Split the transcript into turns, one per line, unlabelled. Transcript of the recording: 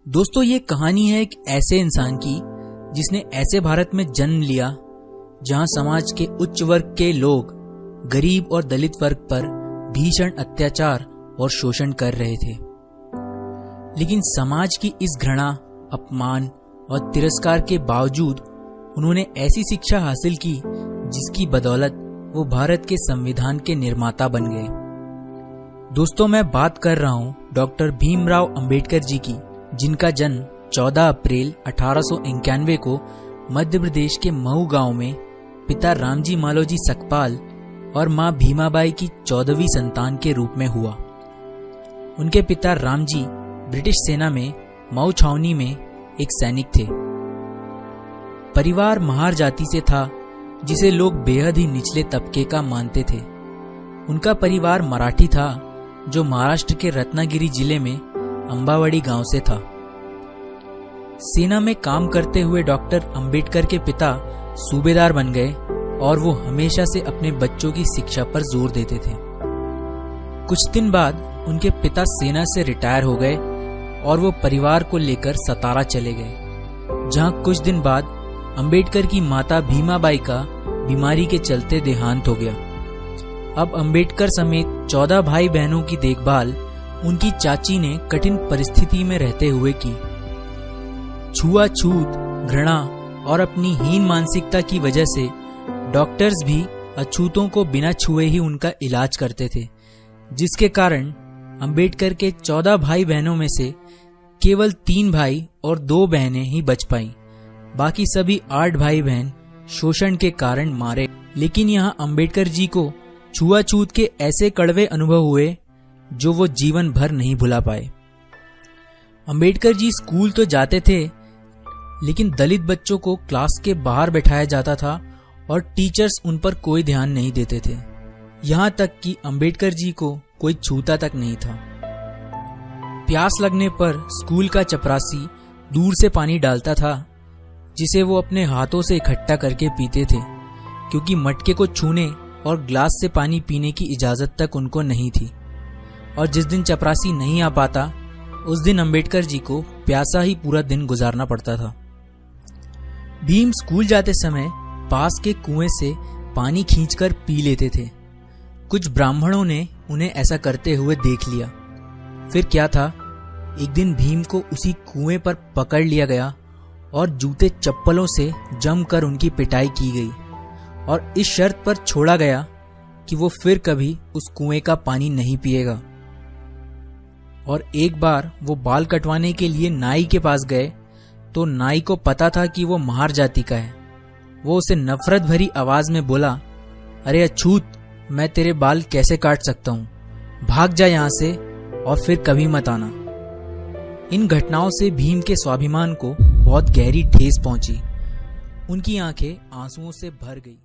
दोस्तों, ये कहानी है एक ऐसे इंसान की जिसने ऐसे भारत में जन्म लिया जहां समाज के उच्च वर्ग के लोग गरीब और दलित वर्ग पर भीषण अत्याचार और शोषण कर रहे थे। लेकिन समाज की इस घृणा, अपमान और तिरस्कार के बावजूद उन्होंने ऐसी शिक्षा हासिल की जिसकी बदौलत वो भारत के संविधान के निर्माता बन गए। दोस्तों, मैं बात कर रहा हूँ डॉक्टर भीमराव अंबेडकर जी की, जिनका जन्म 14 अप्रैल 1891 को मध्य प्रदेश के मऊ गांव में पिता रामजी मालोजी सकपाल और मां भीमाबाई की 14वीं संतान के रूप में हुआ। उनके पिता रामजी ब्रिटिश सेना में मऊ छावनी में एक सैनिक थे। परिवार महार जाति से था, जिसे लोग बेहद ही निचले तबके का मानते थे। उनका परिवार मराठी था, जो महाराष्ट्र के रत्नागिरी जिले में अंबावड़ी गांव से था। सेना में काम करते हुए डॉक्टर अंबेडकर के पिता सूबेदार बन गए और वो हमेशा से अपने बच्चों की शिक्षा पर जोर देते थे। कुछ दिन बाद उनके पिता सेना से रिटायर हो गए और वो परिवार को लेकर सतारा चले गए, जहां कुछ दिन बाद अंबेडकर की माता भीमाबाई का बीमारी के चलते देहांत हो गया। अब अंबेडकर समेत 14 भाई बहनों की देखभाल उनकी चाची ने कठिन परिस्थिति में रहते हुए की। छुआछूत, घृणा और अपनी हीन मानसिकता की वजह से डॉक्टर्स भी अछूतों को बिना छुए ही उनका इलाज करते थे, जिसके कारण अंबेडकर के 14 भाई बहनों में से केवल 3 भाई और 2 बहनें ही बच पाईं। बाकी सभी 8 भाई बहन शोषण के कारण मारे। लेकिन यहाँ अंबेडकर जी को छुआछूत के ऐसे कड़वे अनुभव हुए जो वो जीवन भर नहीं भुला पाए। अंबेडकर जी स्कूल तो जाते थे, लेकिन दलित बच्चों को क्लास के बाहर बैठाया जाता था और टीचर्स उन पर कोई ध्यान नहीं देते थे। यहाँ तक कि अंबेडकर जी को कोई छूता तक नहीं था। प्यास लगने पर स्कूल का चपरासी दूर से पानी डालता था, जिसे वो अपने हाथों से इकट्ठा करके पीते थे, क्योंकि मटके को छूने और ग्लास से पानी पीने की इजाजत तक उनको नहीं थी। और जिस दिन चपरासी नहीं आ पाता, उस दिन अंबेडकर जी को प्यासा ही पूरा दिन गुजारना पड़ता था। भीम स्कूल जाते समय पास के कुएं से पानी खींचकर पी लेते थे। कुछ ब्राह्मणों ने उन्हें ऐसा करते हुए देख लिया। फिर क्या था, एक दिन भीम को उसी कुएं पर पकड़ लिया गया और जूते चप्पलों से जमकर उनकी पिटाई की गई और इस शर्त पर छोड़ा गया कि वो फिर कभी उस कुएं का पानी नहीं पिएगा। और एक बार वो बाल कटवाने के लिए नाई के पास गए तो नाई को पता था कि वो महार जाति का है। वो उसे नफरत भरी आवाज में बोला, अरे अछूत, मैं तेरे बाल कैसे काट सकता हूँ, भाग जा यहाँ से और फिर कभी मत आना। इन घटनाओं से भीम के स्वाभिमान को बहुत गहरी ठेस पहुंची। उनकी आंखें आंसुओं से भर गई।